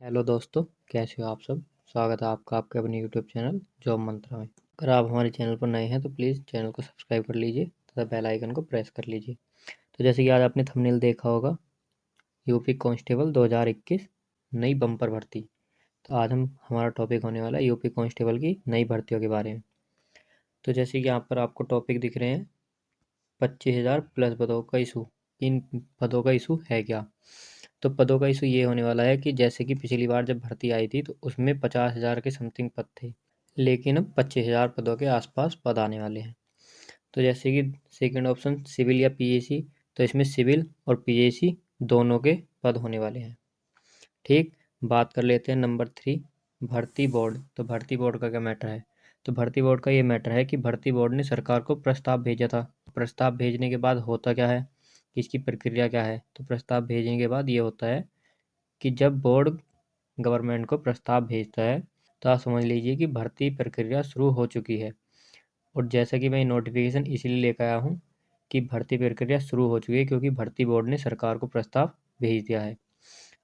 Hello दोस्तों, कैसे हो आप सब। स्वागत है आपका आपके अपने यूट्यूब चैनल जॉब मंत्रा में। अगर आप हमारे चैनल पर नए हैं तो प्लीज़ चैनल को सब्सक्राइब कर लीजिए तथा बेल आइकन को प्रेस कर लीजिए। तो जैसे कि आज आपने थंबनेल देखा होगा, यूपी कांस्टेबल 2021 नई बम्पर भर्ती। तो आज हमारा टॉपिक होने वाला है यूपी कांस्टेबल की नई भर्तियों के बारे में। तो जैसे कि यहाँ पर आपको टॉपिक दिख रहे हैं, 25,000 प्लस पदों का इशू। इन पदों का इशू है क्या? तो पदों का इशू ये होने वाला है कि जैसे कि पिछली बार जब भर्ती आई थी तो उसमें 50,000 के समथिंग पद थे, लेकिन अब 25,000 पदों के आसपास पद आने वाले हैं। तो जैसे कि सेकंड ऑप्शन सिविल या पीएसी, तो इसमें सिविल और पीएसी दोनों के पद होने वाले हैं। ठीक, बात कर लेते हैं नंबर 3, भर्ती बोर्ड। तो भर्ती बोर्ड का क्या मैटर है? तो भर्ती बोर्ड का ये मैटर है कि भर्ती बोर्ड ने सरकार को प्रस्ताव भेजा था। प्रस्ताव भेजने के बाद होता क्या है, कि इसकी प्रक्रिया क्या है? तो प्रस्ताव भेजने के बाद ये होता है कि जब बोर्ड गवर्नमेंट को प्रस्ताव भेजता है तो आप समझ लीजिए कि भर्ती प्रक्रिया शुरू हो चुकी है। और जैसा कि मैं नोटिफिकेशन इसीलिए लेकर आया हूँ कि भर्ती प्रक्रिया शुरू हो चुकी है, क्योंकि भर्ती बोर्ड ने सरकार को प्रस्ताव भेज दिया है।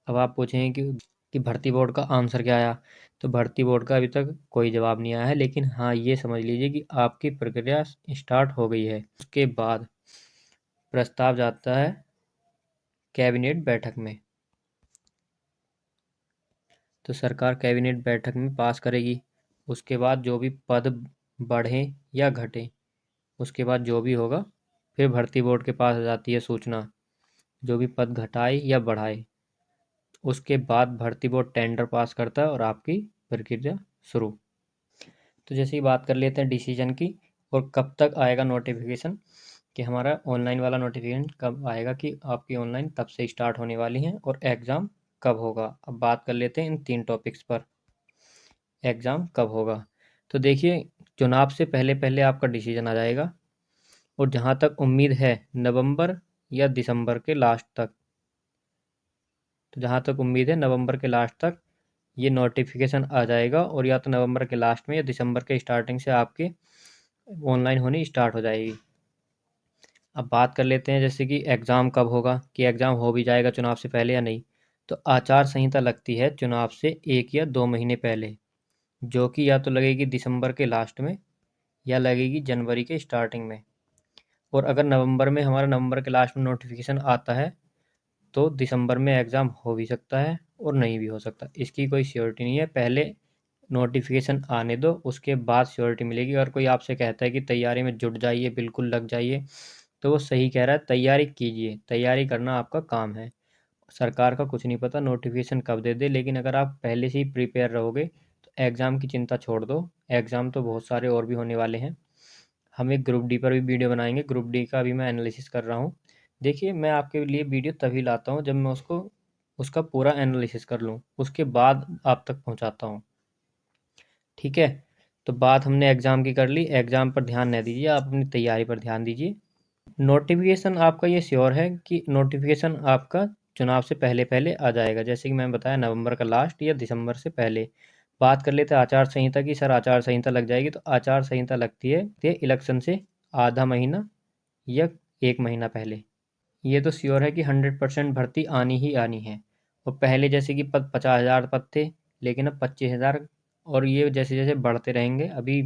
अब आप पूछेंगे कि भर्ती बोर्ड का आंसर क्या आया? तो भर्ती बोर्ड का अभी तक कोई जवाब नहीं आया है, लेकिन हाँ ये समझ लीजिए कि आपकी प्रक्रिया स्टार्ट हो गई है। उसके बाद प्रस्ताव जाता है कैबिनेट बैठक में। तो सरकार कैबिनेट बैठक में पास करेगी। उसके बाद जो भी पद बढ़ें या घटें, उसके बाद जो भी होगा फिर भर्ती बोर्ड के पास आ जाती है सूचना, जो भी पद घटाए या बढ़ाए। उसके बाद भर्ती बोर्ड टेंडर पास करता है और आपकी प्रक्रिया शुरू। तो जैसे ही बात कर लेते हैं डिसीजन की और कब तक आएगा नोटिफिकेशन, कि हमारा ऑनलाइन वाला नोटिफिकेशन कब आएगा, कि आपकी ऑनलाइन तब से स्टार्ट होने वाली हैं और एग्ज़ाम कब होगा। अब बात कर लेते हैं इन 3 टॉपिक्स पर, एग्ज़ाम कब होगा। तो देखिए, चुनाव से पहले पहले आपका डिसीजन आ जाएगा, और जहाँ तक उम्मीद है नवंबर या दिसंबर के लास्ट तक। तो जहाँ तक उम्मीद है नवंबर के लास्ट तक ये नोटिफिकेशन आ जाएगा, और या तो नवंबर के लास्ट में या दिसंबर के स्टार्टिंग से आपके ऑनलाइन होनी स्टार्ट हो जाएगी। अब बात कर लेते हैं जैसे कि एग्ज़ाम कब होगा, कि एग्ज़ाम हो भी जाएगा चुनाव से पहले या नहीं। तो आचार संहिता लगती है चुनाव से 1 या 2 महीने पहले, जो कि या तो लगेगी दिसंबर के लास्ट में या लगेगी जनवरी के स्टार्टिंग में। और अगर नवंबर में, हमारा नवंबर के लास्ट में नोटिफिकेशन आता है, तो दिसंबर में एग्ज़ाम हो भी सकता है और नहीं भी हो सकता। इसकी कोई श्योरिटी नहीं है। पहले नोटिफिकेशन आने दो, उसके बाद श्योरिटी मिलेगी। अगर कोई आपसे कहता है कि तैयारी में जुट जाइए, बिल्कुल लग जाइए, तो वो सही कह रहा है। तैयारी कीजिए, तैयारी करना आपका काम है। सरकार का कुछ नहीं पता नोटिफिकेशन कब दे दे, लेकिन अगर आप पहले से ही प्रिपेयर रहोगे तो एग्ज़ाम की चिंता छोड़ दो। एग्ज़ाम तो बहुत सारे और भी होने वाले हैं। हम एक ग्रुप डी पर भी वीडियो बनाएंगे, ग्रुप डी का भी मैं एनालिसिस कर रहा हूँ। देखिए, मैं आपके लिए वीडियो तभी लाता हूँ जब मैं उसका पूरा एनालिसिस कर लूँ, उसके बाद आप तक पहुँचाता हूँ। ठीक है, तो बात हमने एग्ज़ाम की कर ली। एग्ज़ाम पर ध्यान न दीजिए, आप अपनी तैयारी पर ध्यान दीजिए। नोटिफिकेशन आपका ये श्योर है कि नोटिफिकेशन आपका चुनाव से पहले पहले आ जाएगा, जैसे कि मैंने बताया नवंबर का लास्ट या दिसंबर से पहले। बात कर लेते हैं आचार संहिता की। सर आचार संहिता लग जाएगी, तो आचार संहिता लगती है इलेक्शन से आधा महीना या 1 महीना पहले। ये तो श्योर है कि 100% भर्ती आनी ही आनी है। और पहले जैसे कि पद 50,000 पद थे, लेकिन अब 25,000, और ये जैसे जैसे बढ़ते रहेंगे। अभी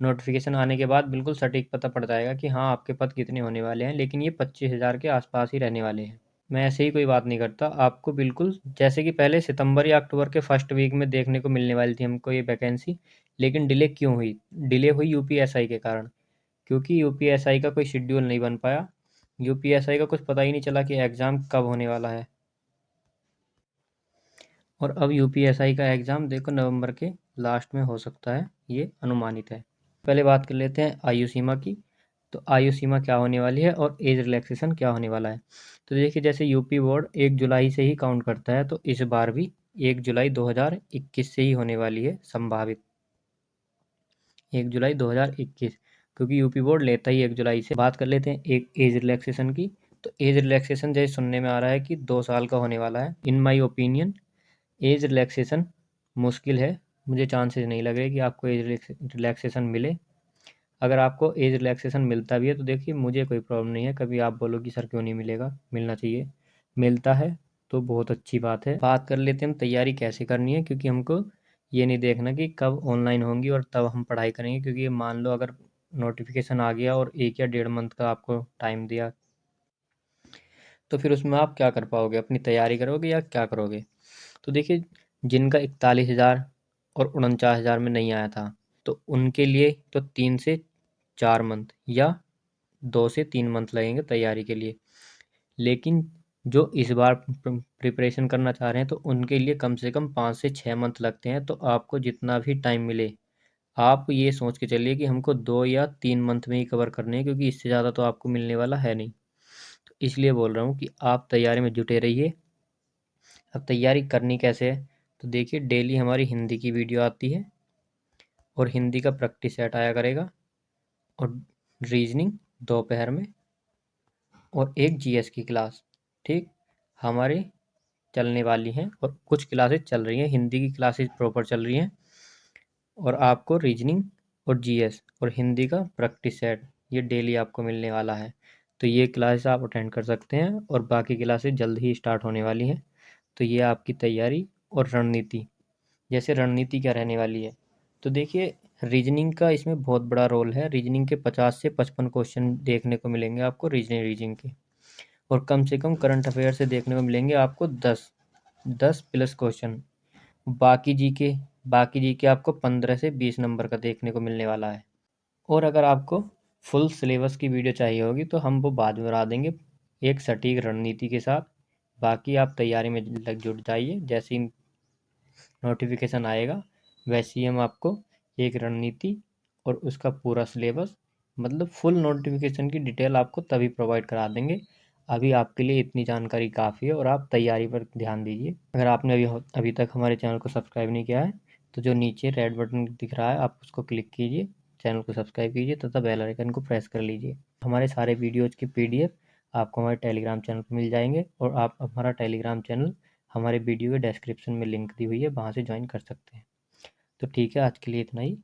नोटिफिकेशन आने के बाद बिल्कुल सटीक पता पड़ जाएगा कि हाँ आपके पद कितने होने वाले हैं, लेकिन ये 25,000 के आसपास ही रहने वाले हैं। मैं ऐसे ही कोई बात नहीं करता, आपको बिल्कुल जैसे कि पहले सितंबर या अक्टूबर के फर्स्ट वीक में देखने को मिलने वाली थी हमको ये वैकेंसी, लेकिन डिले क्यों हुई? डिले हुई यूपीएसआई के कारण, क्योंकि यूपीएसआई का कोई शेड्यूल नहीं बन पाया। यूपीएसआई का कुछ पता ही नहीं चला कि एग्ज़ाम कब होने वाला है। और अब यूपीएसआई का एग्ज़ाम देखो नवंबर के लास्ट में हो सकता है, ये अनुमानित है। पहले बात कर लेते हैं आयु सीमा की। तो आयु सीमा क्या होने वाली है और एज रिलैक्सेशन क्या होने वाला है। तो देखिए, जैसे यूपी बोर्ड 1 जुलाई से ही काउंट करता है, तो इस बार भी 1 जुलाई 2021 से ही होने वाली है संभावित, 1 जुलाई 2021, क्योंकि यूपी बोर्ड लेता ही 1 जुलाई से। बात कर लेते हैं एक एज रिलैक्सेशन की। तो एज रिलैक्सेशन जैसे सुनने में आ रहा है कि 2 साल का होने वाला है। In my opinion age relaxation मुश्किल है। मुझे चांसेस नहीं लग रहे कि आपको एज रिलैक्सेशन मिले। अगर आपको एज रिलैक्सेशन मिलता भी है तो देखिए, मुझे कोई प्रॉब्लम नहीं है। कभी आप बोलो कि सर क्यों नहीं मिलेगा, मिलना चाहिए, मिलता है। तो बहुत अच्छी बात है। बात कर लेते हैं हम तैयारी कैसे करनी है, क्योंकि हमको ये नहीं देखना कि कब ऑनलाइन होंगी और तब हम पढ़ाई करेंगे, क्योंकि ये मान लो अगर नोटिफिकेशन आ गया और 1 या 1.5 मंथ का आपको टाइम दिया, तो फिर उसमें आप क्या कर पाओगे? अपनी तैयारी करोगे या क्या करोगे? तो देखिए, जिनका 41,000 और 49,000 में नहीं आया था, तो उनके लिए तो 3 से 4 मंथ या 2 से 3 मंथ लगेंगे तैयारी के लिए। लेकिन जो इस बार प्रिपरेशन करना चाह रहे हैं, तो उनके लिए कम से कम 5 से 6 मंथ लगते हैं। तो आपको जितना भी टाइम मिले, आप ये सोच के चलिए कि हमको 2 या 3 मंथ में ही कवर करने हैं, क्योंकि इससे ज़्यादा तो आपको मिलने वाला है नहीं। तो इसलिए बोल रहा हूँ कि आप तैयारी में जुटे रहिए। अब तैयारी करनी कैसे है? तो देखिए, डेली हमारी हिंदी की वीडियो आती है और हिंदी का प्रैक्टिस सेट आया करेगा, और रीजनिंग दोपहर में, और एक जीएस की क्लास, ठीक, हमारे चलने वाली हैं। और कुछ क्लासेस चल रही हैं, हिंदी की क्लासेस प्रॉपर चल रही हैं, और आपको रीजनिंग और जीएस और हिंदी का प्रैक्टिस सेट ये डेली आपको मिलने वाला है। तो ये क्लासेस आप अटेंड कर सकते हैं, और बाकी क्लासेस जल्द ही स्टार्ट होने वाली हैं। तो ये आपकी तैयारी और रणनीति। जैसे रणनीति क्या रहने वाली है, तो देखिए, रीजनिंग का इसमें बहुत बड़ा रोल है। रीजनिंग के 50 से 55 क्वेश्चन देखने को मिलेंगे आपको रीजनिंग के, और कम से कम करंट अफेयर से देखने को मिलेंगे आपको 10 प्लस क्वेश्चन। बाकी जीके बाकी जीके आपको 15 से 20 नंबर का देखने को मिलने वाला है। और अगर आपको फुल सिलेबस की वीडियो चाहिए होगी, तो हम वो बाद में बना देंगे एक सटीक रणनीति के साथ। बाकी आप तैयारी में लग जुट जाइए, जैसे ही नोटिफिकेशन आएगा वैसे ही हम आपको एक रणनीति और उसका पूरा सिलेबस, मतलब फुल नोटिफिकेशन की डिटेल आपको तभी प्रोवाइड करा देंगे। अभी आपके लिए इतनी जानकारी काफ़ी है, और आप तैयारी पर ध्यान दीजिए। अगर आपने अभी तक हमारे चैनल को सब्सक्राइब नहीं किया है, तो जो नीचे रेड बटन दिख रहा है आप उसको क्लिक कीजिए, चैनल को सब्सक्राइब कीजिए तथा बेल आइकन को प्रेस कर लीजिए। हमारे सारे वीडियोज़ की पीडीएफ आपको हमारे टेलीग्राम चैनल पर मिल जाएंगे, और आप हमारा टेलीग्राम चैनल हमारे वीडियो के डिस्क्रिप्शन में लिंक दी हुई है, वहाँ से ज्वाइन कर सकते हैं। तो ठीक है, आज के लिए इतना ही।